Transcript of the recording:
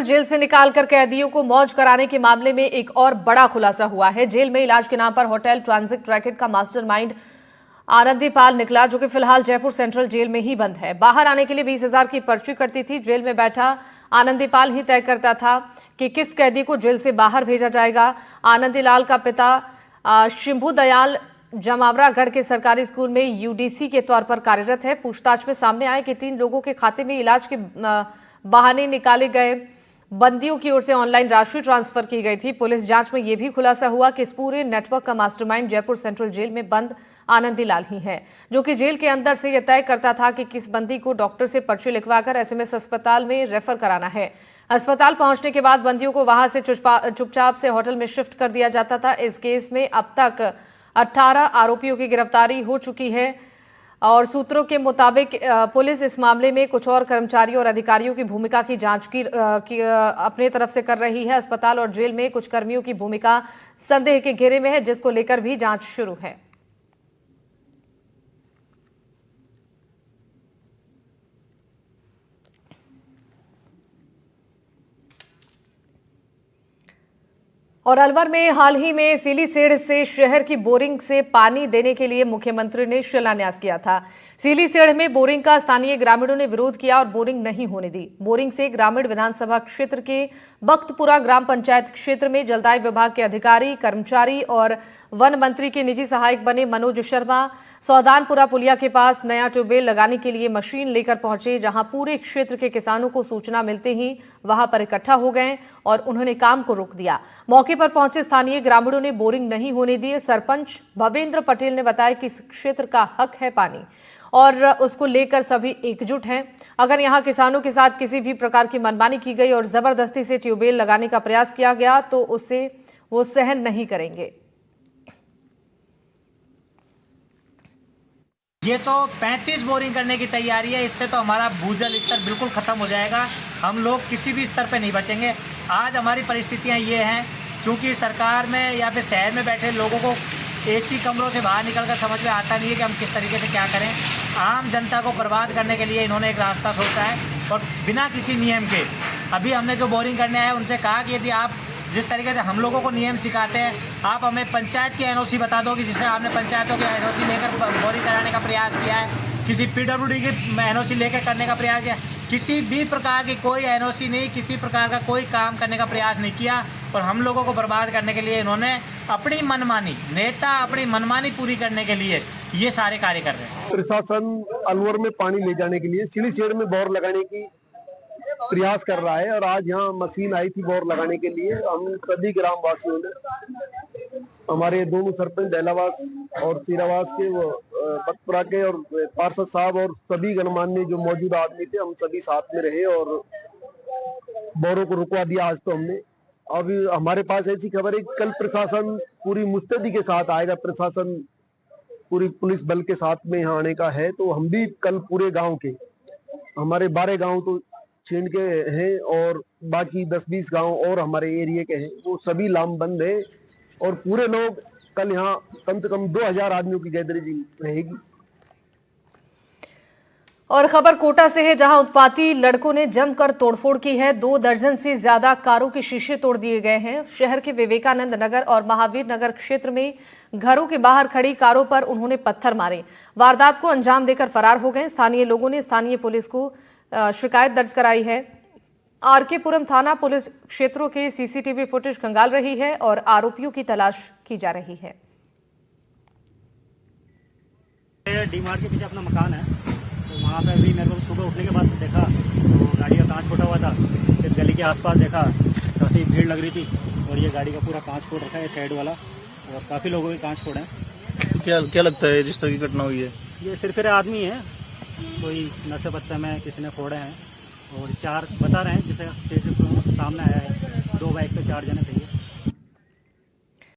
Jail से निकालकर कैदियों को मौज कराने के मामले में एक और बड़ा खुलासा हुआ है। जेल में इलाज के नाम पर होटल ट्रांजिट रैकेट का मास्टरमाइंड आनंदीपाल निकला, जो कि फिलहाल जयपुर सेंट्रल जेल में ही बंद है। बाहर आने के लिए 20,000 की पर्ची कटती थी। जेल में बैठा आनंदीपाल ही तय करता था कि किस कैदी को जेल से बाहर भेजा जाएगा। आनंदीलाल का पिता शिंभू दयाल जमावरागढ़ के सरकारी स्कूल में यूडीसी के तौर पर कार्यरत है। पूछताछ में सामने आए कि 3 लोगों के खाते में इलाज के बहाने निकाले गए बंदियों की ओर से ऑनलाइन राशि ट्रांसफर की गई थी। पुलिस जांच में यह भी खुलासा हुआ कि इस पूरे नेटवर्क का मास्टरमाइंड जयपुर सेंट्रल जेल में बंद आनंदीलाल ही है, जो कि जेल के अंदर से यह तय करता था कि किस बंदी को डॉक्टर से पर्ची लिखवाकर एसएमएस अस्पताल में रेफर कराना है। अस्पताल पहुंचने के बाद बंदियों को वहां से चुपचाप से होटल में शिफ्ट कर दिया जाता था। इस केस में अब तक 18 आरोपियों की गिरफ्तारी हो चुकी है और सूत्रों के मुताबिक पुलिस इस मामले में कुछ और कर्मचारियों और अधिकारियों की भूमिका की जांच की अपने तरफ से कर रही है। अस्पताल और जेल में कुछ कर्मियों की भूमिका संदेह के घेरे में है, जिसको लेकर भी जांच शुरू है। और अलवर में हाल ही में सीलीसेड़ से शहर की बोरिंग से पानी देने के लिए मुख्यमंत्री ने शिलान्यास किया था। सीलीसेड़ में बोरिंग का स्थानीय ग्रामीणों ने विरोध किया और बोरिंग नहीं होने दी। बोरिंग से ग्रामीण विधानसभा क्षेत्र के बख्तपुरा ग्राम पंचायत क्षेत्र में जलदाय विभाग के अधिकारी, कर्मचारी और वन मंत्री के निजी सहायक बने मनोज शर्मा सौदानपुरा पुलिया के पास नया ट्यूबवेल लगाने के लिए मशीन लेकर पहुंचे, जहां पूरे क्षेत्र के किसानों को सूचना मिलते ही वहां पर इकट्ठा हो गए और उन्होंने काम को रोक दिया। मौके पर पहुंचे स्थानीय ग्रामीणों ने बोरिंग नहीं होने दी। सरपंच भवेंद्र पटेल ने बताया कि इस क्षेत्र का हक है पानी और उसको लेकर सभी एकजुट हैं। अगर यहां किसानों के साथ किसी भी प्रकार की मनमानी की गई और जबरदस्ती से ट्यूबवेल लगाने का प्रयास किया गया तो उसे वो सहन नहीं करेंगे। ये तो 35 बोरिंग करने की तैयारी है। इससे तो हमारा भूजल स्तर बिल्कुल ख़त्म हो जाएगा। हम लोग किसी भी स्तर पे नहीं बचेंगे। आज हमारी परिस्थितियां ये हैं, चूँकि सरकार में या फिर शहर में बैठे लोगों को एसी कमरों से बाहर निकलकर समझ में आता नहीं है कि हम किस तरीके से क्या करें। आम जनता को बर्बाद करने के लिए इन्होंने एक रास्ता सोचा है और बिना किसी नियम के अभी हमने जो बोरिंग करने आए उनसे कहा कि यदि आप जिस तरीके से हम लोगों को नियम सिखाते हैं, आप हमें पंचायत की एनओसी बता दो कि जिससे आपने पंचायतों की एनओसी लेकर बोरिंग कराने का प्रयास किया है, किसी पीडब्ल्यूडी की एनओसी लेकर करने का प्रयास किया। किसी भी प्रकार की कोई एनओसी नहीं, किसी प्रकार का कोई काम करने का प्रयास नहीं किया और हम लोगों को बर्बाद करने के लिए इन्होंने अपनी मनमानी अपनी मनमानी पूरी करने के लिए ये सारे कार्य कर रहे हैं। प्रशासन अलवर में पानी ले जाने के लिए सीलीसेड़ में बोर लगाने की प्रयास कर रहा है और आज यहाँ मशीन आई थी बोर लगाने के लिए। हम सभी ग्रामवासियों ने, हमारे दोनों सरपंच डैलावास और सीरावास के, वो बख्तपुरा के और पार्षद साहब और सभी गणमान्य जो मौजूद आदमी थे, हम सभी साथ में रहे और बोरों को रुकवा दिया आज तो हमने। अभी हमारे पास ऐसी खबर है कल प्रशासन पूरी मुस्तैदी के साथ आएगा। प्रशासन पूरी पुलिस बल के साथ में यहाँ आने का है, तो हम भी कल पूरे गांव के, हमारे 12 गांव तो छीन के हैं और बाकी 10-20 गांव और हमारे एरिया के हैं, वो सभी लामबंद है और पूरे लोग कल यहाँ कम से कम 2000 आदमियों की गैदरिंग रहेगी। और खबर कोटा से है, जहां उत्पाती लड़कों ने जमकर तोड़फोड़ की है। 2 दर्जन से ज्यादा कारों के शीशे तोड़ दिए गए हैं। शहर के विवेकानंद नगर और महावीर नगर क्षेत्र में घरों के बाहर खड़ी कारों पर उन्होंने पत्थर मारे। वारदात को अंजाम देकर फरार हो गए। स्थानीय लोगों ने स्थानीय पुलिस को शिकायत दर्ज कराई है। आरके पुरम थाना पुलिस क्षेत्रों के सीसीटीवी फुटेज खंगाल रही है और आरोपियों की तलाश की जा रही है। डीमार्ट के पीछे अपना मकान है, तो वहाँ पे अभी मेरे को सुबह उठने के बाद देखा तो गाड़ी का कांच फटा हुआ था। फिर गली के आसपास देखा, काफ़ी भीड़ लग रही थी और ये गाड़ी का पूरा कांच फोड़ रखा है साइड वाला और काफ़ी लोगों के कांच फोड़े हैं। क्या लगता है जिस तरह की घटना हुई है? ये सिर्फ आदमी है, कोई नशे पत्ते में किसी ने फोड़े हैं और 4 बता रहे हैं, जैसे सामने आया है 2 बाइक पे 4 जने थे।